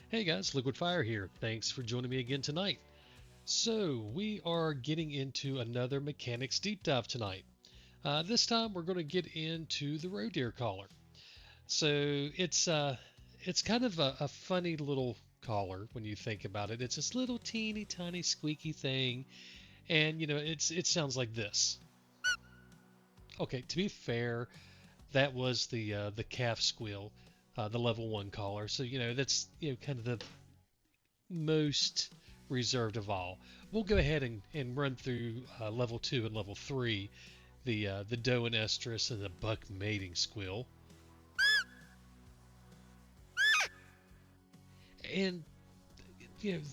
Hey guys, Liquid Fire here. Thanks for joining me again tonight. So, we are getting into another mechanics deep dive tonight. This time we're going to get into the roe deer collar. So, it's kind of a funny little collar when you think about it. It's this little teeny tiny squeaky thing, and it sounds like this. Okay, to be fair, that was the calf squeal, the level 1 collar. So, that's kind of the most reserved of all. We'll go ahead and run through level 2 and level 3, the doe and estrus and the buck mating squeal. And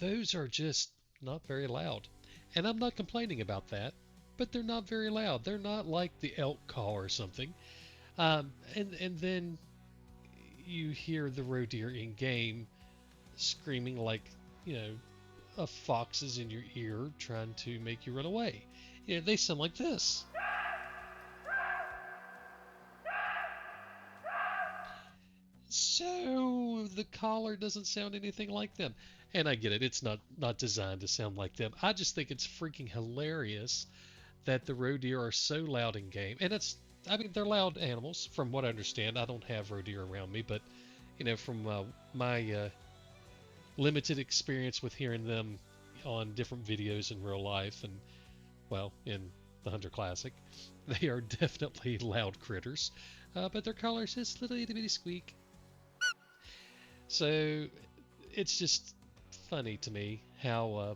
those are just not very loud. And I'm not complaining about that, but they're not very loud. They're not like the elk call or something. And then you hear the roe deer in game screaming like, you know, a fox is in your ear trying to make you run away. They sound like this. So the collar doesn't sound anything like them. And I get it, it's not designed to sound like them. I just think it's freaking hilarious that the roe deer are so loud in game. And I mean, they're loud animals from what I understand. I don't have roe deer around me, but from my limited experience with hearing them on different videos in real life and, well, in the Hunter Classic, they are definitely loud critters. But their collar's just little itty bitty squeak. So it's just funny to me how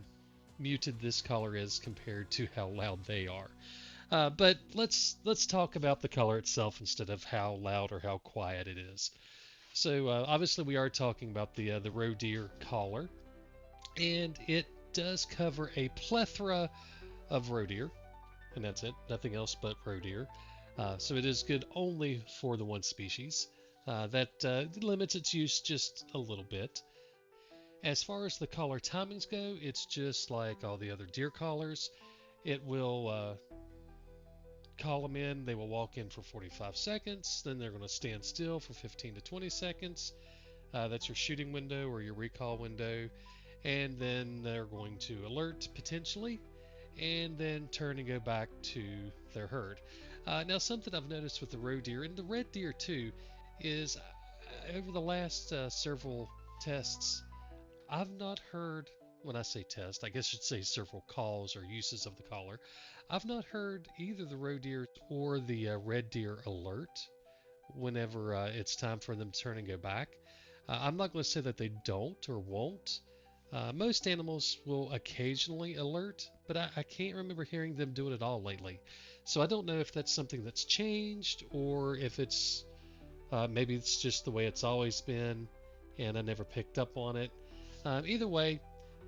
muted this color is compared to how loud they are. But let's talk about the color itself instead of how loud or how quiet it is. So obviously we are talking about the roe deer collar, and it does cover a plethora of roe deer, and that's it, nothing else but roe deer. So it is good only for the one species. That limits its use just a little bit. As far as the collar timings go, it's just like all the other deer collars. It will call them in, they will walk in for 45 seconds, then they're going to stand still for 15 to 20 seconds. That's your shooting window or your recall window. And then they're going to alert potentially, and then turn and go back to their herd. Now, something I've noticed with the roe deer and the red deer too is over the last several tests, I've not heard, when I say test, I guess I should say several calls or uses of the collar. I've not heard either the roe deer or the red deer alert whenever it's time for them to turn and go back. I'm not going to say that they don't or won't. Most animals will occasionally alert, but I can't remember hearing them do it at all lately. So I don't know if that's something that's changed or if it's maybe it's just the way it's always been and I never picked up on it. Either way,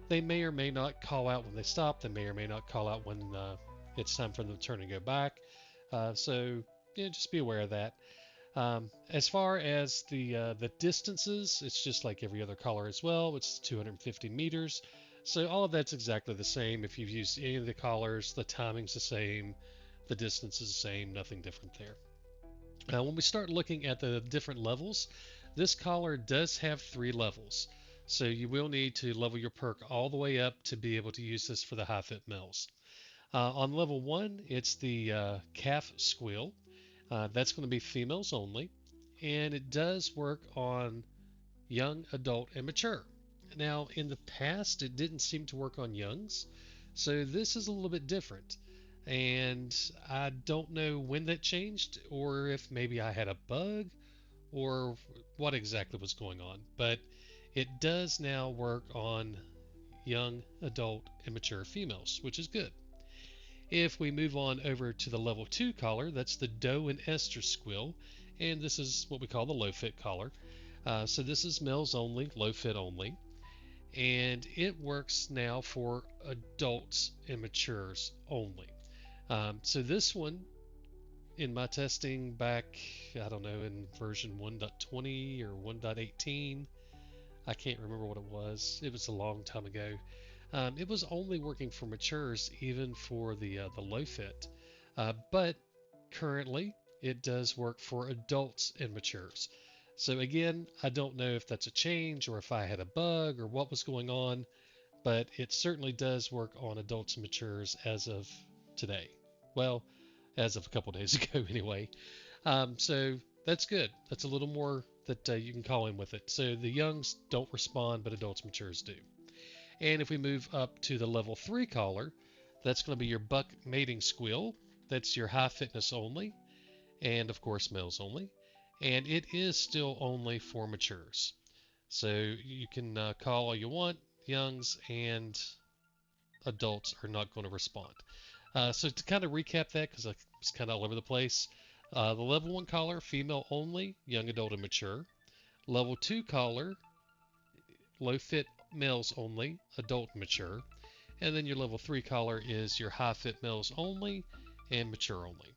they may or may not call out when they stop. They may or may not call out when it's time for them to turn and go back. So just be aware of that. As far as the distances, it's just like every other collar as well. It's 250 meters. So all of that's exactly the same. If you've used any of the collars, the timing's the same, the distance is the same, nothing different there. When we start looking at the different levels, this collar does have 3 levels. So you will need to level your perk all the way up to be able to use this for the high fit males. On level 1, it's the calf squeal. That's going to be females only, and it does work on young, adult, and mature. Now, in the past, it didn't seem to work on youngs, so this is a little bit different. And I don't know when that changed, or if maybe I had a bug, or what exactly was going on. But it does now work on young, adult, and mature females, which is good. If we move on over to the level 2 collar, that's the doe and estrus squeal, and this is what we call the low fit collar. So this is males only, low fit only, and it works now for adults and matures only. So this one, in my testing back, I don't know, in version 1.20 or 1.18, I can't remember what it was. It was a long time ago. It was only working for matures, even for the low fit. But currently, it does work for adults and matures. So again, I don't know if that's a change or if I had a bug or what was going on, but it certainly does work on adults and matures as of today. Well, as of a couple days ago, anyway. So that's good. That's a little more that you can call in with it. So the youngs don't respond, but adults and matures do. And if we move up to the level 3 collar, that's going to be your buck mating squeal. That's your high fitness only, and of course males only. And it is still only for matures. So you can call all you want. Youngs and adults are not going to respond. So to kind of recap that, because I was kind of all over the place, the level 1 collar, female only, young adult and mature. Level 2 collar, low fit males only, adult and mature. And then your level 3 collar is your high fit males only and mature only.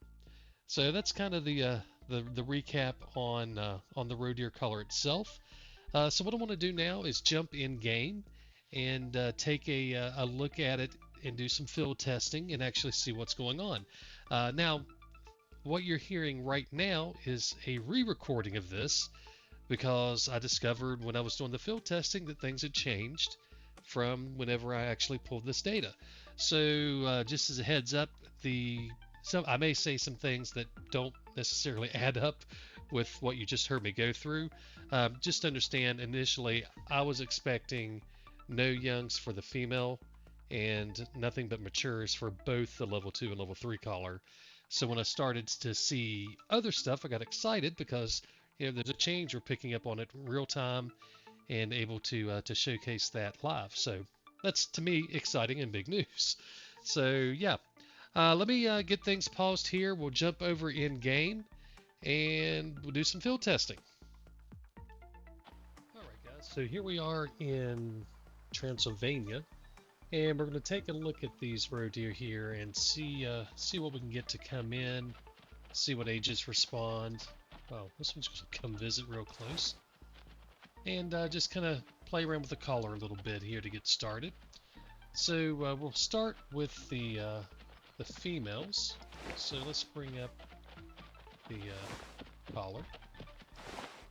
So that's kind of the recap on the roe deer collar itself. So what I want to do now is jump in game and take a look at it and do some field testing and actually see what's going on. Now, what you're hearing right now is a re-recording of this because I discovered when I was doing the field testing that things had changed from whenever I actually pulled this data. So just as a heads up, I may say some things that don't necessarily add up with what you just heard me go through. Just understand, initially, I was expecting no youngs for the female and nothing but matures for both the level 2 and level 3 collar. So when I started to see other stuff, I got excited because there's a change. We're picking up on it real time and able to showcase that live. So that's, to me, exciting and big news. So yeah, let me get things paused here. We'll jump over in game and we'll do some field testing. All right, guys. So here we are in Transylvania, and we're going to take a look at these roe deer here and see what we can get to come in, see what ages respond. Oh, this one's going to come visit real close. And just kind of play around with the collar a little bit here to get started. So we'll start with the females. So let's bring up the collar,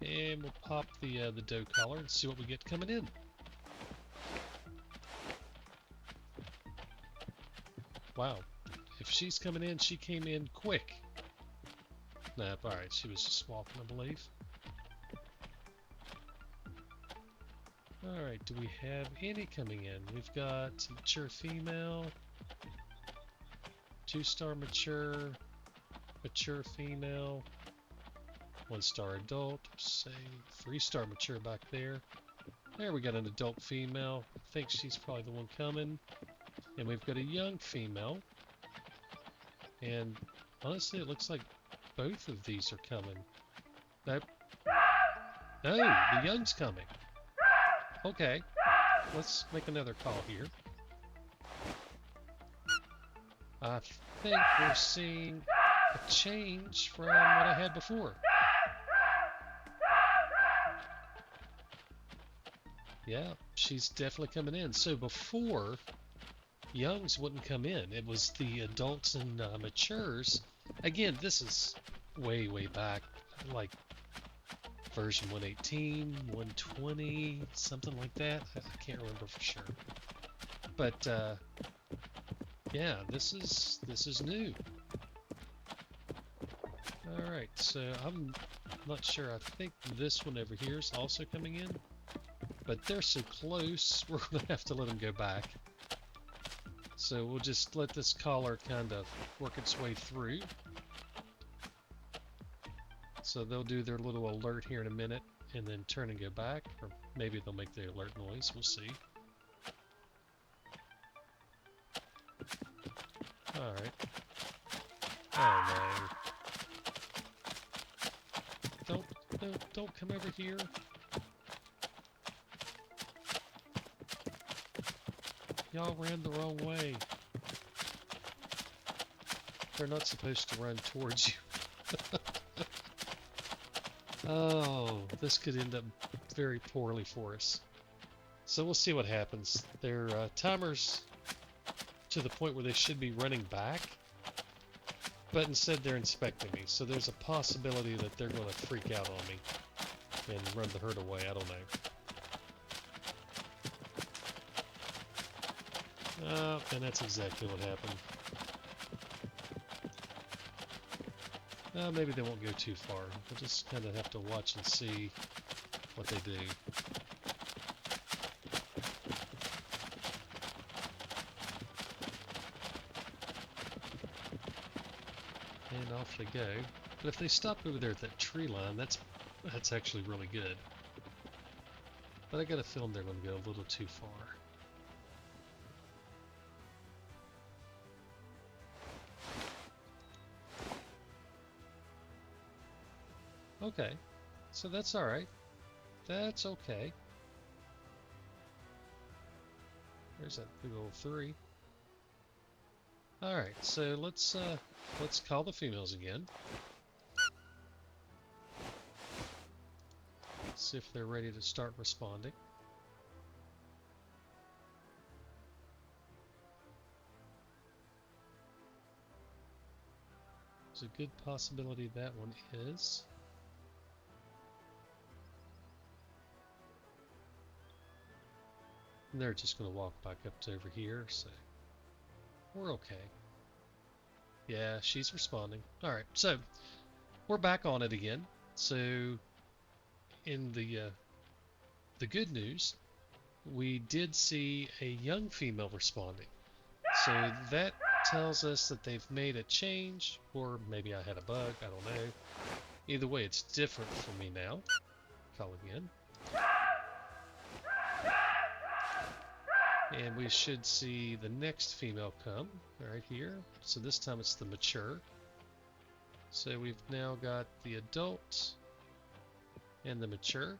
and we'll pop the doe collar and see what we get coming in. Wow, if she's coming in, she came in quick. Nah, all right, she was just walking, I believe. Alright, do we have any coming in? We've got mature female, 2-star mature, mature female, 1-star adult, say 3-star mature back there. There we got an adult female. I think she's probably the one coming. And we've got a young female. And honestly, it looks like both of these are coming. Nope. No, the young's coming. Okay, let's make another call here. I think we're seeing a change from what I had before. Yeah, she's definitely coming in. So before, youngs wouldn't come in. It was the adults and matures. Again, this is way, way back, like version 118, 120, something like that. I can't remember for sure. But yeah, this is new. All right, so I'm not sure. I think this one over here is also coming in, but they're so close, we're gonna have to let them go back. So we'll just let this collar kind of work its way through. So they'll do their little alert here in a minute and then turn and go back, or maybe they'll make the alert noise, we'll see. Alright. Oh no. Don't come over here. Y'all ran the wrong way. They're not supposed to run towards you. Oh, this could end up very poorly for us. So we'll see what happens. Their timer's to the point where they should be running back, but instead they're inspecting me. So there's a possibility that they're going to freak out on me. and run the herd away. I don't know. And that's exactly what happened. Maybe they won't go too far. We'll just kind of have to watch and see what they do. And off they go. But if they stop over there at that tree line, that's actually really good. But I got a feeling they're going to go a little too far. Okay, so that's alright. That's okay. There's that big old 3. Alright, so let's call the females again. See if they're ready to start responding. There's a good possibility that one is. And they're just going to walk back up to over here, so we're okay. Yeah, she's responding. Alright, so we're back on it again. So in the good news, we did see a young female responding. So that tells us that they've made a change, or maybe I had a bug, I don't know. Either way, it's different for me now. Call again. And we should see the next female come right here. So this time it's the mature. So we've now got the adult and the mature.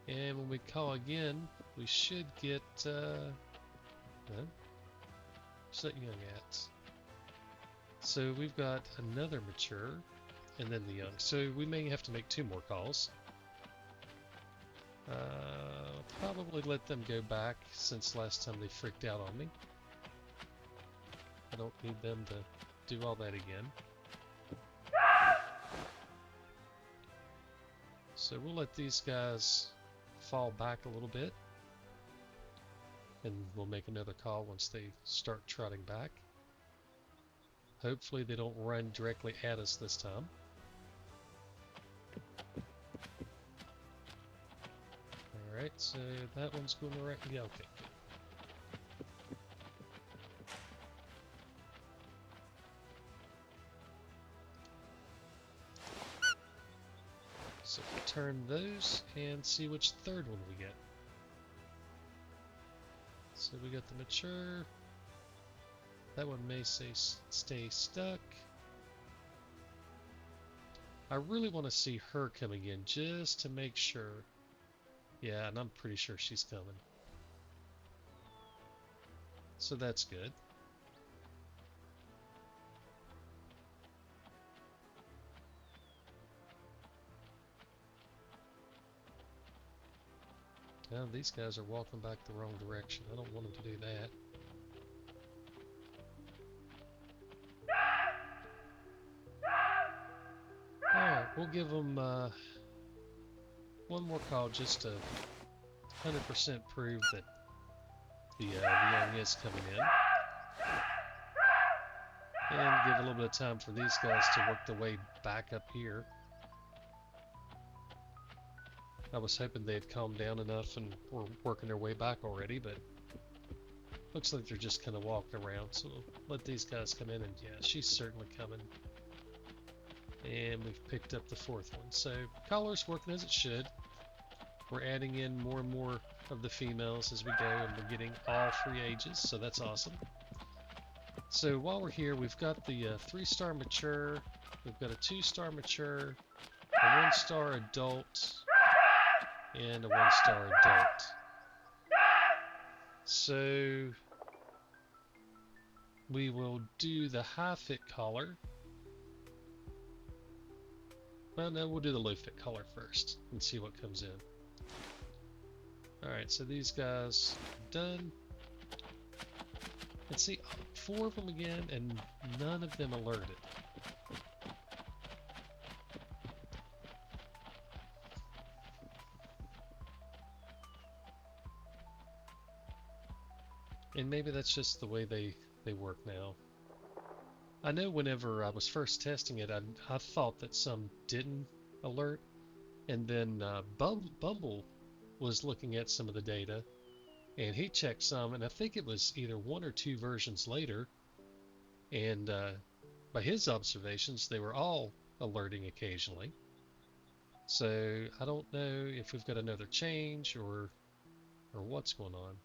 And when we call again, we should get, what's that young at? So we've got another mature and then the young. So we may have to make 2 more calls. Probably let them go back since last time they freaked out on me. I don't need them to do all that again. So we'll let these guys fall back a little bit. And we'll make another call once they start trotting back. Hopefully they don't run directly at us this time. Alright, so that one's going right. Yeah, okay, good. So turn those and see which third one we get. So we got the mature. That one may stay stuck. I really want to see her coming in just to make sure. Yeah, and I'm pretty sure she's coming. So that's good. Now these guys are walking back the wrong direction. I don't want them to do that. Alright, we'll give them one more call just to 100% prove that the young is coming in. And give a little bit of time for these guys to work their way back up here. I was hoping they'd calm down enough and were working their way back already, but looks like they're just kind of walking around. So let these guys come in, and yeah, she's certainly coming. And we've picked up the 4th one. So collar's working as it should. We're adding in more and more of the females as we go, and we're getting all 3 ages, so that's awesome. So while we're here, we've got the 3-star mature, we've got a 2-star mature, a 1-star adult, and a 1-star adult. So we will do the high fit collar. Well, no, we'll do the low fit collar first and see what comes in. Alright, so these guys are done. And see, 4 of them again, and none of them alerted. And maybe that's just the way they work now. I know whenever I was first testing it, I thought that some didn't alert, and then Bumble was looking at some of the data, and he checked some, and I think it was either one or two versions later, and by his observations, they were all alerting occasionally. So I don't know if we've got another change or what's going on.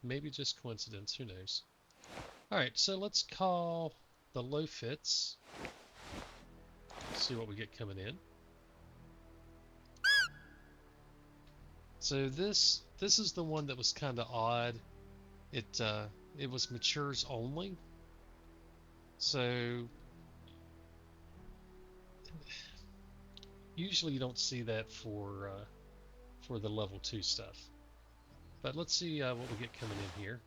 Maybe just coincidence, who knows. All right, so let's call the low fits. See what we get coming in. So this is the one that was kind of odd. It was matures only. So usually you don't see that for the level 2 stuff. But let's see what we get coming in here.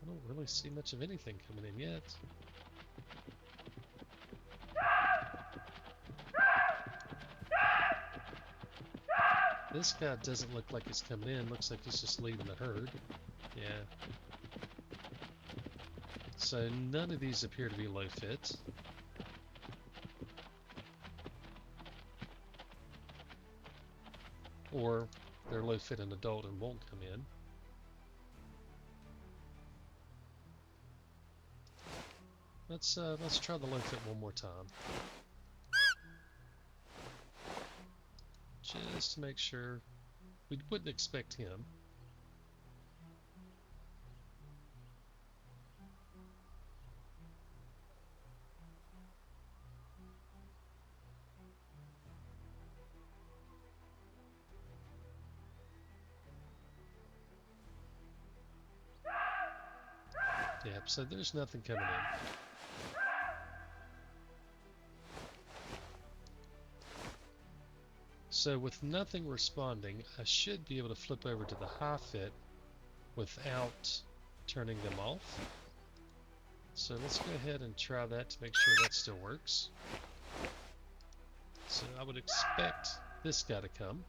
I don't really see much of anything coming in yet. This guy doesn't look like he's coming in. Looks like he's just leaving the herd. Yeah. So none of these appear to be low fit. Or they're low fit and adult and won't come in. Let's try the low fit one more time. Just to make sure. We wouldn't expect him. Yep, so there's nothing coming in. So with nothing responding, I should be able to flip over to the high fit without turning them off. So let's go ahead and try that to make sure that still works. So I would expect this guy to come.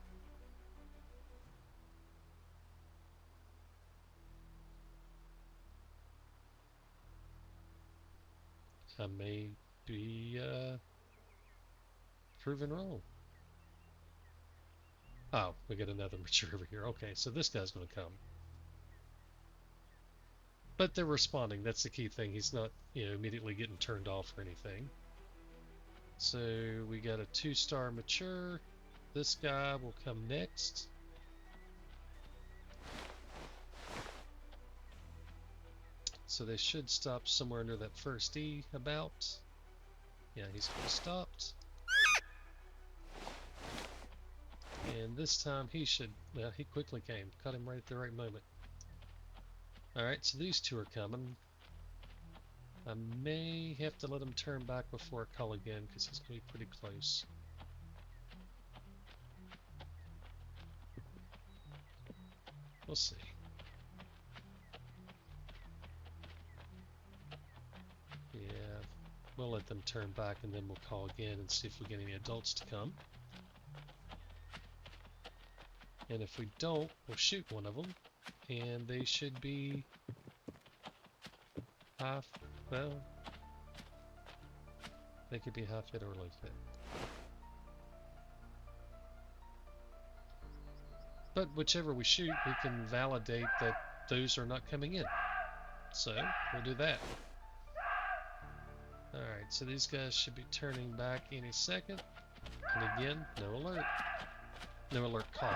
I may be proven wrong. Oh, we got another mature over here. Okay, so this guy's going to come. But they're responding. That's the key thing. He's not, immediately getting turned off or anything. So we got a 2-star mature. This guy will come next. So they should stop somewhere under that first E about. Yeah, he's stopped. And this time he should, well, he quickly came. Caught him right at the right moment. Alright, so these two are coming. I may have to let him turn back before I call again because he's going to be pretty close. We'll see. Yeah, we'll let them turn back and then we'll call again and see if we get any adults to come. And if we don't, we'll shoot one of them. And they should be half, well, they could be half fit or low fit. But whichever we shoot, we can validate that those are not coming in. So we'll do that. Alright, so these guys should be turning back any second. And again, no alert. No alert call.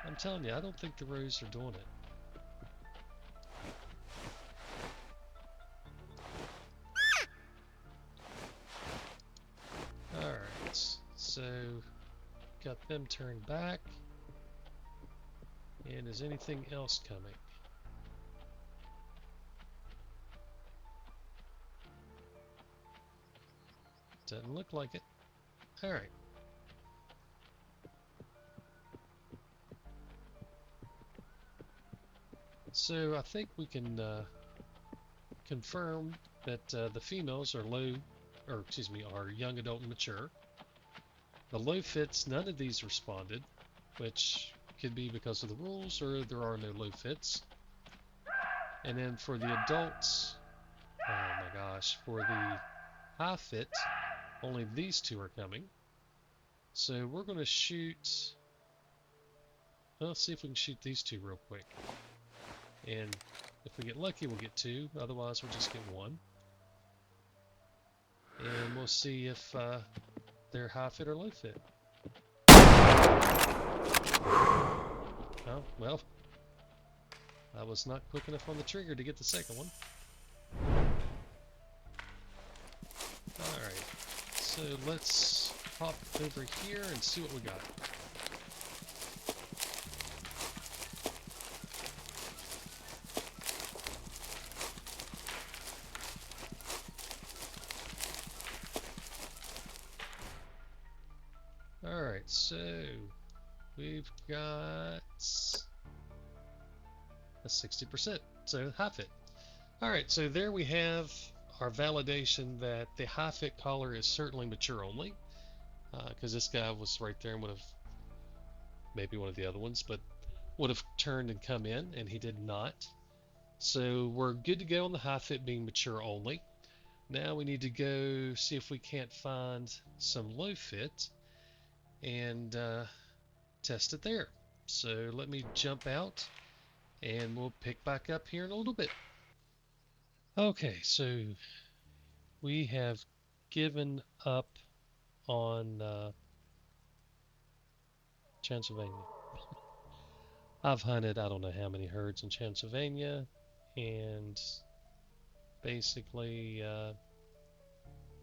I'm telling you, I don't think the rows are doing it. Alright, so got them turned back. And is anything else coming? Doesn't look like it. Alright. So I think we can confirm that the females are low, or excuse me, are young adult and mature. The low fits, none of these responded, which could be because of the rules or there are no low fits. And then for the adults, oh my gosh, for the high fit, only these two are coming. So we're going to shoot, well, let's see if we can shoot these two real quick. And if we get lucky, we'll get two. Otherwise, we'll just get one. And we'll see if they're high fit or low fit. Oh, well, I was not quick enough on the trigger to get the second one. Alright, so let's hop over here and see what we got. Alright, so we've got a 60%, so high fit. Alright, so there we have our validation that the high fit collar is certainly mature only, because this guy was right there and would have, maybe one of the other ones, but would have turned and come in, and he did not. So we're good to go on the high fit being mature only. Now we need to go see if we can't find some low fit and test it there. So let me jump out and we'll pick back up here in a little bit. Okay, so we have given up on Transylvania. I've hunted I don't know how many herds in Transylvania, and basically,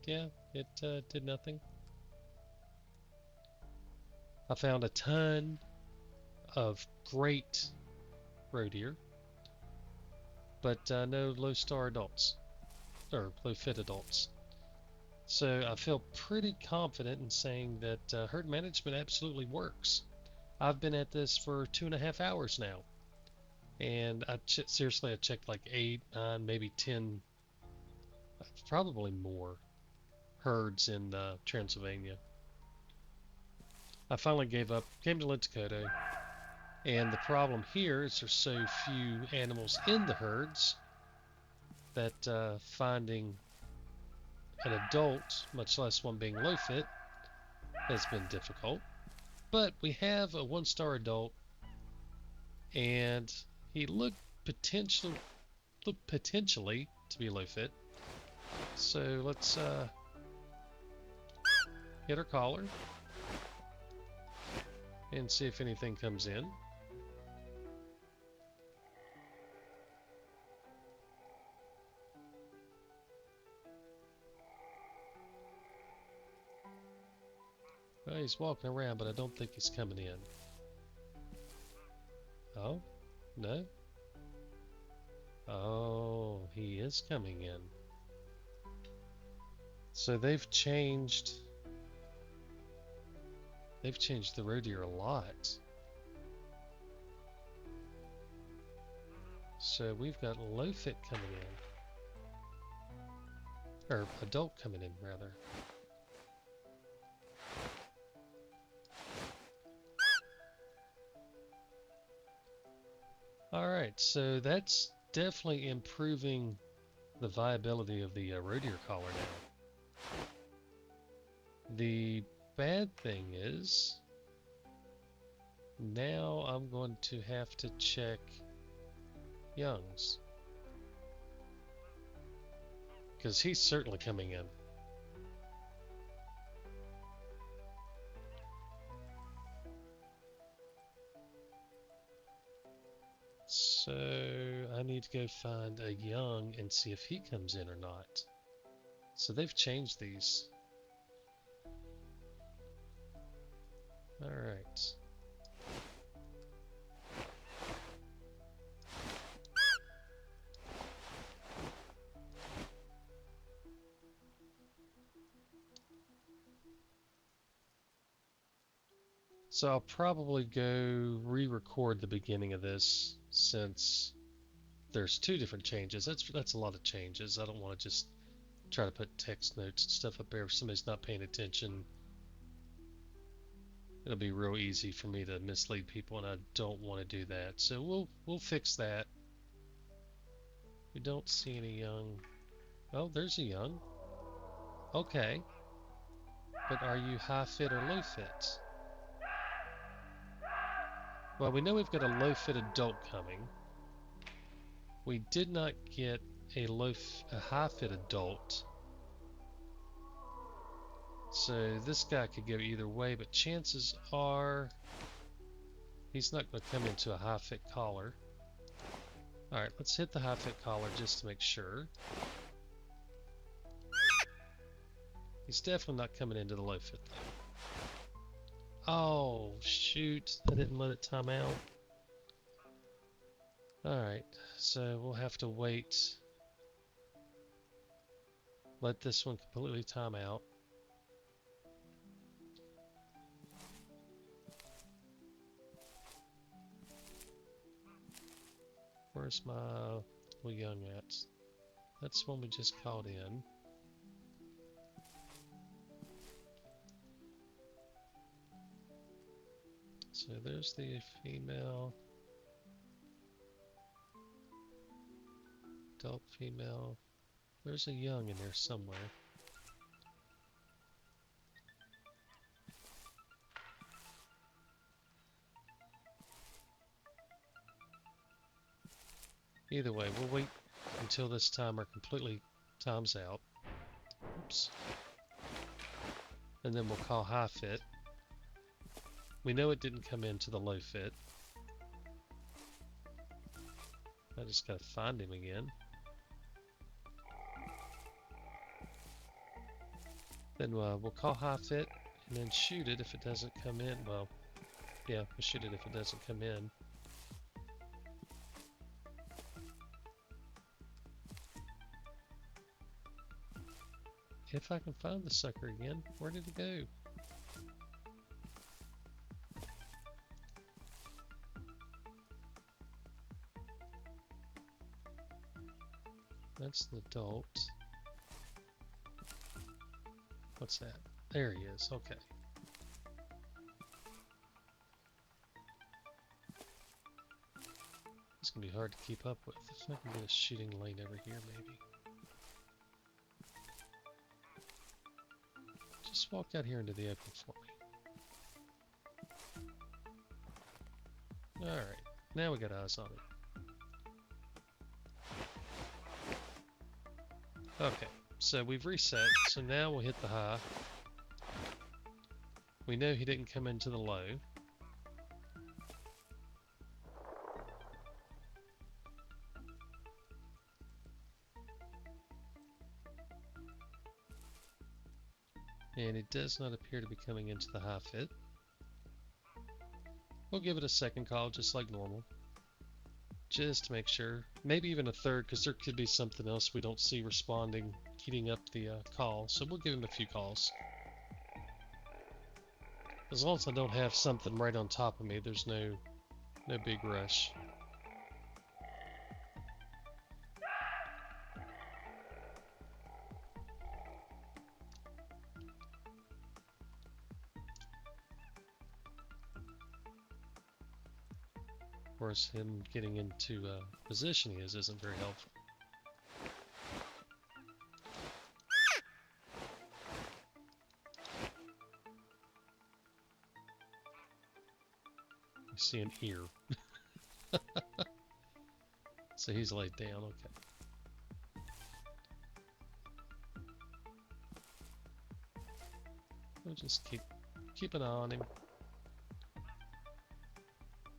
yeah, it did nothing. I found a ton of great roe deer, but no low star adults, or low fit adults. So I feel pretty confident in saying that herd management absolutely works. I've been at this for 2.5 hours now, and seriously, I checked like 8, 9, maybe 10, probably more herds in Transylvania. I finally gave up, came to Lintukoto, and the problem here is there's so few animals in the herds that finding an adult, much less one being low fit, has been difficult. But we have a 1-star adult, and he looked potentially to be low fit. So let's hit our collar and see if anything comes in. Well, he's walking around, but I don't think he's coming in. Oh, no. Oh, he is coming in. So they've changed the roe deer a lot. So we've got low fit coming in. Or adult coming in, rather. Alright, so that's definitely improving the viability of the roe deer collar now. The bad thing is, now I'm going to have to check youngs. Because he's certainly coming in. So I need to go find a young and see if he comes in or not. So they've changed these. Alright. So I'll probably go re-record the beginning of this, since there's two different changes. That's a lot of changes. I don't want to just try to put text notes and stuff up there if somebody's not paying attention. It'll be real easy for me to mislead people, and I don't want to do that. So we'll fix that. We don't see any young. Oh, there's a young. Okay. But are you high fit or low fit? Well, we know we've got a low fit adult coming. We did not get a high fit adult. So this guy could go either way, but chances are he's not going to come into a high fit collar. Alright, let's hit the high fit collar just to make sure. He's definitely not coming into the low fit though. Oh, shoot. I didn't let it time out. Alright, so we'll have to wait. Let this one completely time out. Where's my little young at? That's one we just called in. So there's the female. Adult female. There's a young in there somewhere. Either way, we'll wait until this timer completely times out. Oops. And then we'll call high fit. We know it didn't come into the low fit. I just gotta find him again. Then we'll call high fit and then shoot it if it doesn't come in. Well, yeah, we'll shoot it if it doesn't come in. If I can find the sucker again, where did it go? That's the adult. What's that? There he is, okay. It's gonna be hard to keep up with. If I can get a shooting lane over here, maybe. Just walk out here into the open for me. Alright, now we got eyes on him. Okay, so we've reset, so now we'll hit the high. We know he didn't come into the low. And it does not appear to be coming into the high fit. We'll give it a second call, just like normal. Just to make sure. Maybe even a third, because there could be something else we don't see responding, heating up the call. So we'll give him a few calls. As long as I don't have something right on top of me, there's no big rush. Of course, him getting into position he isn't very helpful. I see an ear. So he's laid down, okay. We'll just keep an eye on him.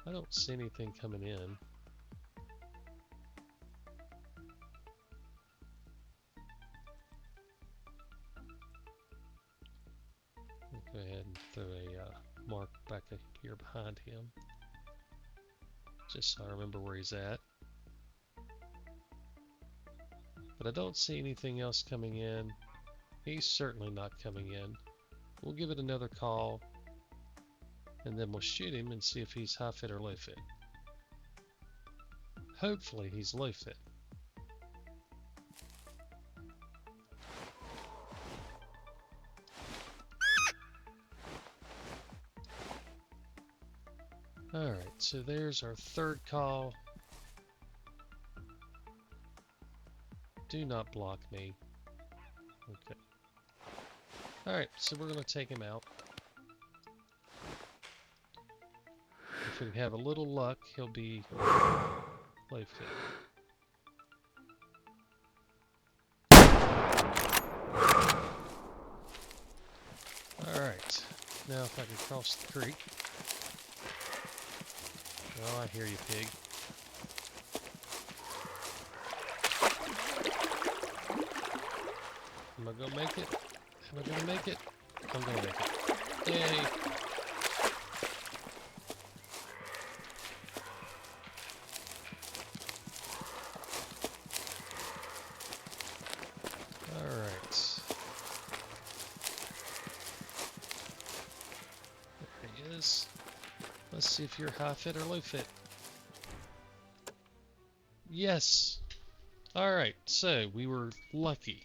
I don't see anything coming in. We'll go ahead and throw a mark back here behind him, just so I remember where he's at. But I don't see anything else coming in. He's certainly not coming in. We'll give it another call, and then we'll shoot him and see if he's high fit or low fit. hopefully he's low fit. Alright, so there's our third call. Do not block me. Okay. Alright, so we're going to take him out. If we have a little luck, he'll be low fit. Alright, now if I can cross the creek. Oh, I hear you, pig. Am I gonna make it? Am I gonna make it? I'm gonna make it. Yay! Alright. There he is. Let's see if you're high fit or low fit. Yes! Alright, so we were lucky.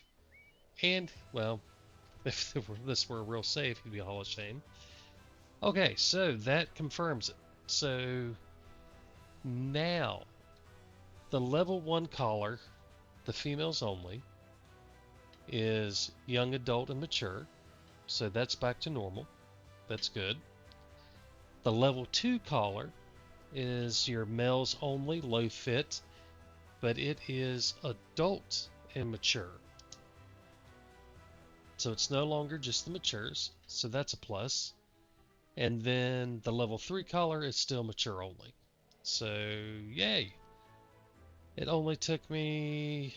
And, well, if this were a real save, he'd be a hall of shame. Okay, so that confirms it. So now, the level 1 collar, the females only, is young adult and mature. So that's back to normal. That's good. The level 2 collar is your males only, low fit, but it is adult and mature. So it's no longer just the matures, so that's a plus. And then the level 3 collar is still mature only. So, yay! It only took me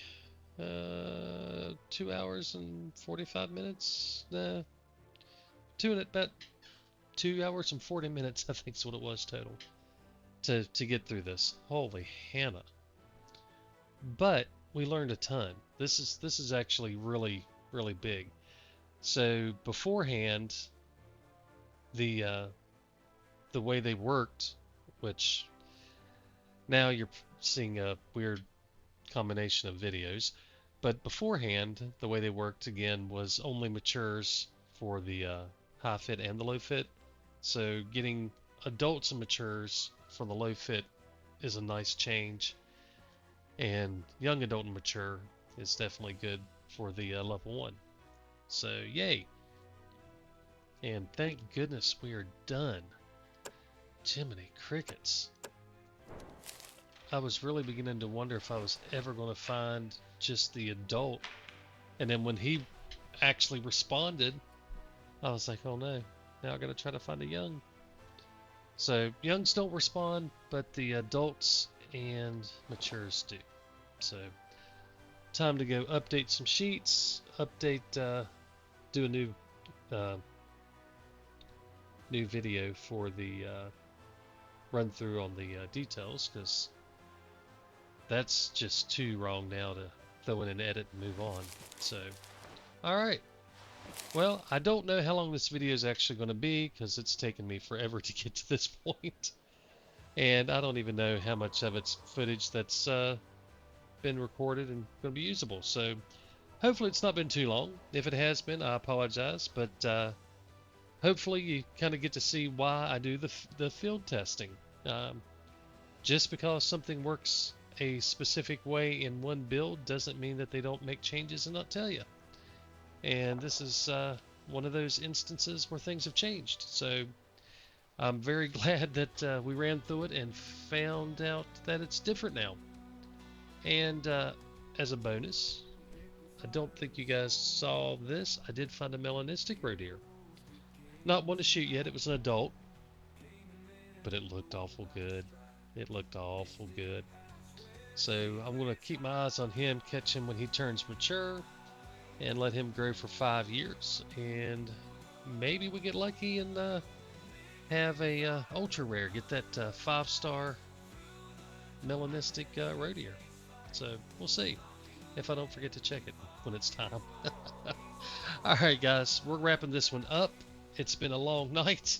2 hours and 45 minutes. About 2 hours and 40 minutes, I think is what it was total, to get through this. Holy Hannah! But we learned a ton. This is actually really, really big. So beforehand, the way they worked, which now you're seeing a weird combination of videos, but beforehand, the way they worked again was only matures for the high fit and the low fit. So getting adults and matures for the low fit is a nice change, and young adult and mature is definitely good for the level 1. So yay! And thank goodness we are done. Jiminy crickets. I was really beginning to wonder if I was ever going to find just the adult. And then when he actually responded, I was like, oh no, now I got to try to find a young. So youngs don't respond, but the adults and matures do. So time to go update some sheets, do a new video for the run through on the details, because that's just too wrong now to throw in an edit and move on. So, alright. Well, I don't know how long this video is actually going to be, because it's taken me forever to get to this point. And I don't even know how much of it's footage that's been recorded and going to be usable. So, hopefully it's not been too long. If it has been, I apologize. But hopefully you kind of get to see why I do the field testing. Just because something works a specific way in one build doesn't mean that they don't make changes and not tell you. And this is one of those instances where things have changed. So I'm very glad that we ran through it and found out that it's different now. And as a bonus, I don't think you guys saw this. I did find a melanistic roe deer. Not one to shoot yet. It was an adult, but it looked awful good. It looked awful good. So I'm going to keep my eyes on him, catch him when he turns mature, and let him grow for 5 years. And maybe we get lucky and have a ultra rare, get that 5-star melanistic roe deer. So we'll see if I don't forget to check it when it's time. Alright guys, we're wrapping this one up. It's been a long night.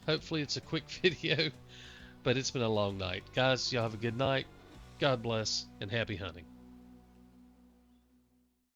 Hopefully it's a quick video, but it's been a long night. Guys, y'all have a good night. God bless, and happy hunting.